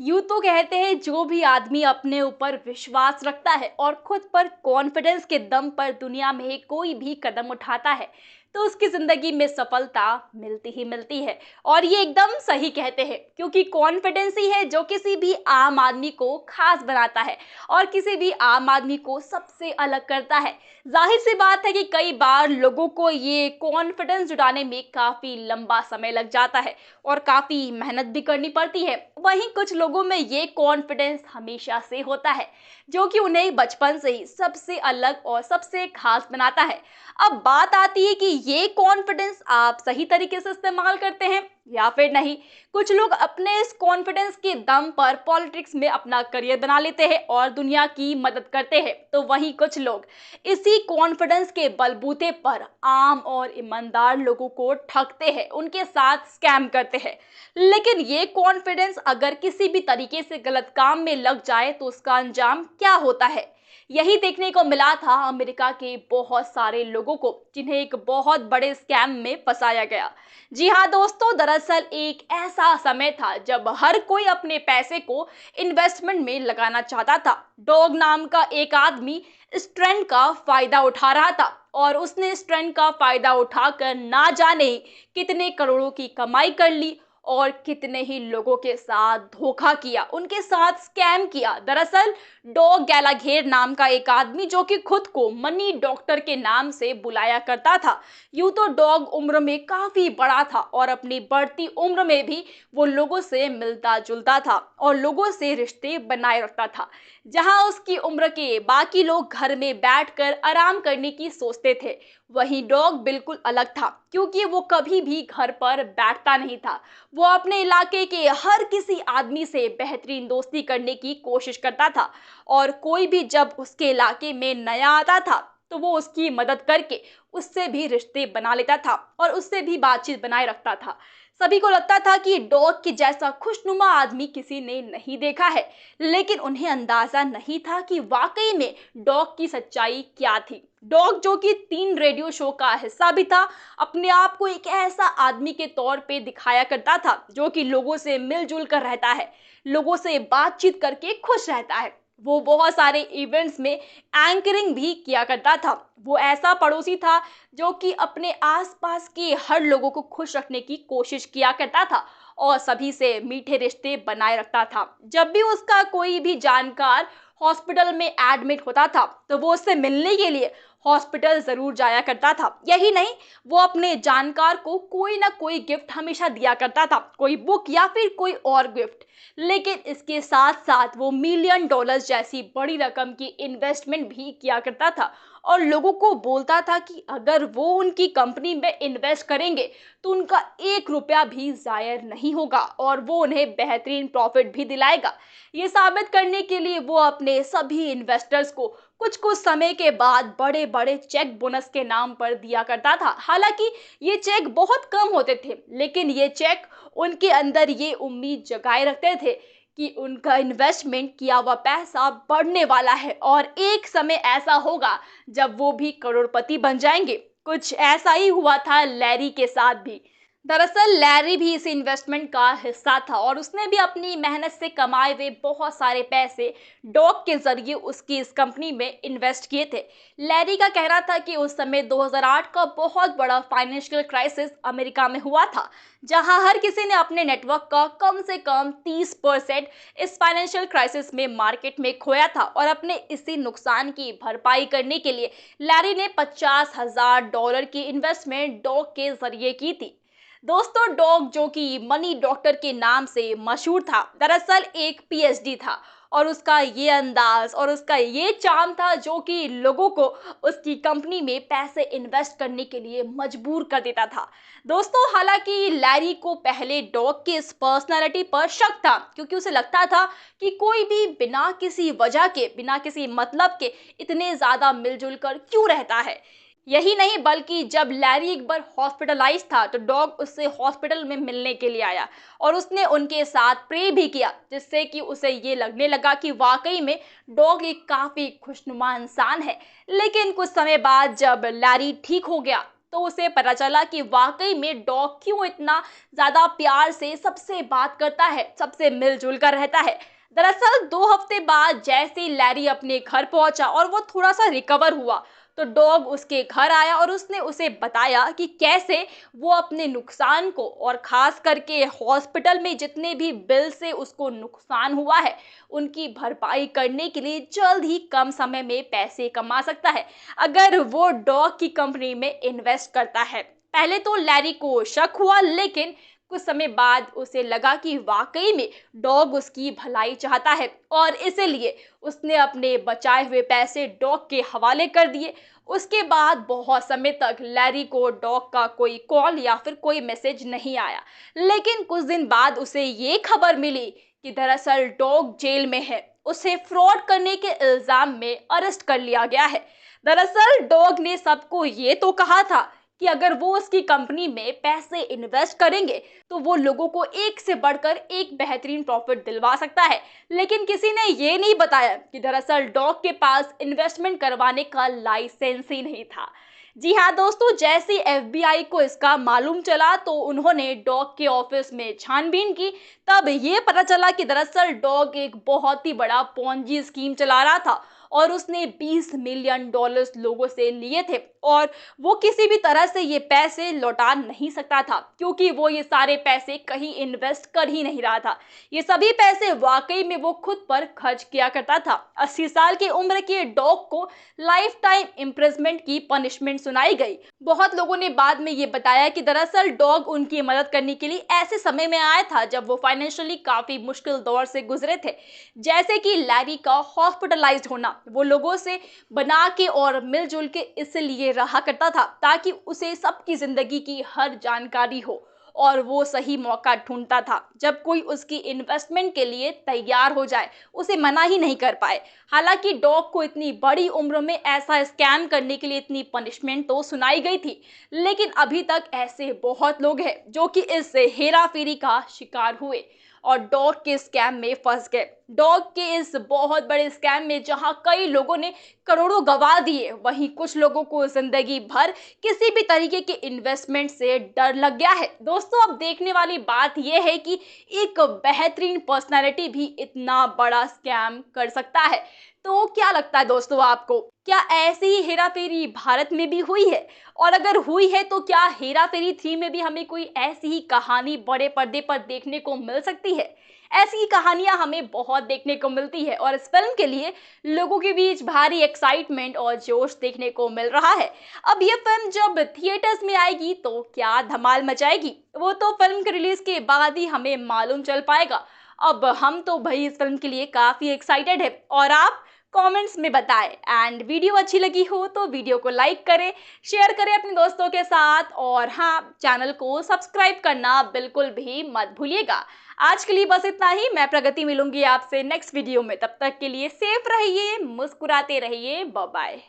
यूं तो कहते हैं जो भी आदमी अपने ऊपर विश्वास रखता है और खुद पर कॉन्फिडेंस के दम पर दुनिया में कोई भी कदम उठाता है तो उसकी जिंदगी में सफलता मिलती ही मिलती है। और ये एकदम सही कहते हैं क्योंकि कॉन्फिडेंस ही है जो किसी भी आम आदमी को खास बनाता है और किसी भी आम आदमी को सबसे अलग करता है। जाहिर सी बात है कि कई बार लोगों को ये कॉन्फिडेंस जुटाने में काफी लंबा समय लग जाता है और काफी मेहनत भी करनी पड़ती है। वहीं कुछ लोगों में ये कॉन्फिडेंस हमेशा से होता है जो कि उन्हें बचपन से ही सबसे अलग और सबसे खास बनाता है। अब बात आती है कि ये कॉन्फिडेंस आप सही तरीके से इस्तेमाल करते हैं या फिर नहीं। कुछ लोग अपने इस कॉन्फिडेंस के दम पर पॉलिटिक्स में अपना करियर बना लेते हैं और दुनिया की मदद करते हैं, तो वहीं कुछ लोग इसी कॉन्फिडेंस के बलबूते पर आम और ईमानदार लोगों को ठगते हैं, उनके साथ स्कैम करते हैं। लेकिन ये कॉन्फिडेंस अगर किसी भी तरीके से गलत काम में लग जाए तो उसका अंजाम क्या होता है, यही देखने को मिला था अमेरिका के बहुत सारे लोगों को जिन्हें एक बहुत बड़े स्कैम में फंसाया गया। जी हाँ दोस्तों, दरअसल एक ऐसा समय था जब हर कोई अपने पैसे को इन्वेस्टमेंट में लगाना चाहता था। डॉग नाम का एक आदमी इस ट्रेंड का फायदा उठा रहा था और उसने इस ट्रेंड का फायदा उठाकर ना जाने कितने करोड़ों की कमाई कर ली और कितने ही लोगों के साथ धोखा किया, उनके साथ स्कैम किया। दरअसल डॉग गैलाघेर नाम का एक आदमी जो कि खुद को मनी डॉक्टर के नाम से बुलाया करता था। यूं तो डॉग उम्र में काफी बड़ा था और अपनी बढ़ती उम्र में भी वो लोगों से मिलता जुलता था और लोगों से रिश्ते बनाए रखता था। जहां उसकी उम्र के बाकी लोग घर में बैठकर आराम करने की सोचते थे, वहीं डॉग बिल्कुल अलग था क्योंकि वो कभी भी घर पर बैठता नहीं था। वो अपने इलाके के हर किसी आदमी से बेहतरीन दोस्ती करने की कोशिश करता था और कोई भी जब उसके इलाके में नया आता था तो वो उसकी मदद करके उससे भी रिश्ते बना लेता था और उससे भी बातचीत बनाए रखता था। सभी को लगता था कि डॉग के जैसा खुशनुमा आदमी किसी ने नहीं देखा है, लेकिन उन्हें अंदाजा नहीं था कि वाकई में डॉग की सच्चाई क्या थी। डॉग जो कि 3 रेडियो शो का हिस्सा भी था, अपने आप को एक ऐसा आदमी के तौर पे दिखाया करता था जो कि लोगों से मिलजुल कर रहता है, लोगों से बातचीत करके खुश रहता है। वो बहुत सारे इवेंट्स में एंकरिंग भी किया करता था। वो ऐसा पड़ोसी था जो कि अपने आसपास के हर लोगों को खुश रखने की कोशिश किया करता था और सभी से मीठे रिश्ते बनाए रखता था। जब भी उसका कोई भी जानकार हॉस्पिटल में एडमिट होता था तो वो उससे मिलने के लिए हॉस्पिटल जरूर जाया करता था। यही नहीं, वो अपने जानकार को कोई ना कोई गिफ्ट हमेशा दिया करता था, कोई बुक या फिर कोई और गिफ्ट। लेकिन इसके साथ साथ वो मिलियन डॉलर्स जैसी बड़ी रकम की इन्वेस्टमेंट भी किया करता था और लोगों को बोलता था कि अगर वो उनकी कंपनी में इन्वेस्ट करेंगे तो उनका 1 रुपया भी जाया नहीं होगा और वो उन्हें बेहतरीन प्रॉफिट भी दिलाएगा। ये साबित करने के लिए वो अपने सभी इन्वेस्टर्स को कुछ कुछ समय के बाद बड़े बड़े चेक बोनस के नाम पर दिया करता था। हालांकि ये चेक बहुत कम होते थे, लेकिन ये चेक उनके अंदर ये उम्मीद जगाए रखते थे कि उनका इन्वेस्टमेंट किया हुआ पैसा बढ़ने वाला है और एक समय ऐसा होगा जब वो भी करोड़पति बन जाएंगे। कुछ ऐसा ही हुआ था लैरी के साथ भी। दरअसल लैरी भी इस इन्वेस्टमेंट का हिस्सा था और उसने भी अपनी मेहनत से कमाए हुए बहुत सारे पैसे डॉग के जरिए उसकी इस कंपनी में इन्वेस्ट किए थे। लैरी का कहना था कि उस समय 2008 का बहुत बड़ा फाइनेंशियल क्राइसिस अमेरिका में हुआ था, जहां हर किसी ने अपने नेटवर्क का कम से कम 30% इस फाइनेंशियल क्राइसिस में मार्केट में खोया था और अपने इसी नुकसान की भरपाई करने के लिए लैरी ने $50,000 की इन्वेस्टमेंट डॉग के जरिए की थी। दोस्तों, डॉग जो कि मनी डॉक्टर के नाम से मशहूर था, दरअसल एक पीएचडी था और उसका ये अंदाज और उसका ये चार्म था जो कि लोगों को उसकी कंपनी में पैसे इन्वेस्ट करने के लिए मजबूर कर देता था। दोस्तों, हालांकि लैरी को पहले डॉग की इस पर्सनालिटी पर शक था क्योंकि उसे लगता था कि कोई भी बिना किसी वजह के, बिना किसी मतलब के इतने ज्यादा मिलजुल कर क्यों रहता है। यही नहीं बल्कि जब लैरी एक बार हॉस्पिटलाइज था तो डॉग उससे हॉस्पिटल में मिलने के लिए आया और उसने उनके साथ प्रे भी किया, जिससे कि उसे ये लगने लगा कि वाकई में डॉग एक काफी खुशनुमा इंसान है। लेकिन कुछ समय बाद जब लैरी ठीक हो गया तो उसे पता चला कि वाकई में डॉग क्यों इतना ज्यादा प्यार से सबसे बात करता है, सबसे मिलजुल कर रहता है। दरअसल 2 हफ्ते बाद जैसे ही लैरी अपने घर पहुंचा और वो थोड़ा सा रिकवर हुआ, तो डॉग उसके घर आया और उसने उसे बताया कि कैसे वो अपने नुकसान को और खास करके हॉस्पिटल में जितने भी बिल से उसको नुकसान हुआ है उनकी भरपाई करने के लिए जल्द ही कम समय में पैसे कमा सकता है अगर वो डॉग की कंपनी में इन्वेस्ट करता है। पहले तो लैरी को शक हुआ, लेकिन कुछ समय बाद उसे लगा कि वाकई में डॉग उसकी भलाई चाहता है और इसीलिए उसने अपने बचाए हुए पैसे डॉग के हवाले कर दिए। उसके बाद बहुत समय तक लैरी को डॉग का कोई कॉल या फिर कोई मैसेज नहीं आया, लेकिन कुछ दिन बाद उसे ये खबर मिली कि दरअसल डॉग जेल में है। उसे फ्रॉड करने के इल्जाम में अरेस्ट कर लिया गया है। दरअसल डॉग ने सबको ये तो कहा था कि अगर वो उसकी कंपनी में पैसे इन्वेस्ट करेंगे तो वो लोगों को एक से बढ़कर एक बेहतरीन प्रॉफिट दिलवा सकता है, लेकिन किसी ने ये नहीं बताया कि दरअसल डॉग के पास इन्वेस्टमेंट करवाने का लाइसेंस ही नहीं था। जी हाँ दोस्तों, जैसे एफबीआई को इसका मालूम चला तो उन्होंने डॉग के ऑफिस में छानबीन की। तब ये पता चला कि दरअसल डॉग एक बहुत ही बड़ा पॉन्जी स्कीम चला रहा था और उसने $20 मिलियन लोगों से लिए थे और वो किसी भी तरह से ये पैसे लौटा नहीं सकता था, क्योंकि वो ये सारे पैसे कहीं इन्वेस्ट कर ही नहीं रहा था। ये सभी पैसे वाकई में वो खुद पर खर्च किया करता था। 80 साल की उम्र के डॉग को लाइफ टाइम इम्प्रिजमेंट की पनिशमेंट सुनाई गई। बहुत लोगों ने बाद में ये बताया कि दरअसल डॉग उनकी मदद करने के लिए ऐसे समय में आया था जब वो फाइनेंशियली काफी मुश्किल दौर से गुजरे थे, जैसे कि लैरी का हॉस्पिटलाइज्ड होना। वो लोगों से बना के और मिलजुल के इसलिए रहा करता था ताकि उसे सबकी जिंदगी की हर जानकारी हो और वो सही मौका ढूंढता था जब कोई उसकी इन्वेस्टमेंट के लिए तैयार हो जाए, उसे मना ही नहीं कर पाए। हालांकि डॉग को इतनी बड़ी उम्र में ऐसा स्कैम करने के लिए इतनी पनिशमेंट तो सुनाई गई थी, लेकिन अभी तक ऐसे बहुत लोग हैं जो कि इस हेरा फेरी का शिकार हुए और डॉग के स्कैम में फंस गए। डॉग के इस बहुत बड़े स्कैम में जहां कई लोगों ने करोड़ों गंवा दिए, वहीं कुछ लोगों को जिंदगी भर किसी भी तरीके के इन्वेस्टमेंट से डर लग गया है। दोस्तों, अब देखने वाली बात यह है कि एक बेहतरीन पर्सनालिटी भी इतना बड़ा स्कैम कर सकता है। तो क्या लगता है दोस्तों आपको, क्या ऐसी ही हेरा फेरी भारत में भी हुई है? और अगर हुई है तो क्या हेरा फेरी 3 में भी हमें कोई ऐसी ही कहानी बड़े पर्दे पर देखने को मिल सकती है? ऐसी कहानियां हमें बहुत देखने को मिलती है और इस फिल्म के लिए लोगों के बीच भारी एक्साइटमेंट और जोश देखने को मिल रहा है। अब ये फिल्म जब थिएटर्स में आएगी तो क्या धमाल मचाएगी, वो तो फिल्म के रिलीज के बाद ही हमें मालूम चल पाएगा। अब हम तो भाई इस फिल्म के लिए काफी एक्साइटेड है और आप कमेंट्स में बताएं। एंड वीडियो अच्छी लगी हो तो वीडियो को लाइक करें, शेयर करें अपने दोस्तों के साथ और हाँ, चैनल को सब्सक्राइब करना बिल्कुल भी मत भूलिएगा। आज के लिए बस इतना ही। मैं प्रगति मिलूंगी आपसे नेक्स्ट वीडियो में। तब तक के लिए सेफ रहिए, मुस्कुराते रहिए। Bye bye.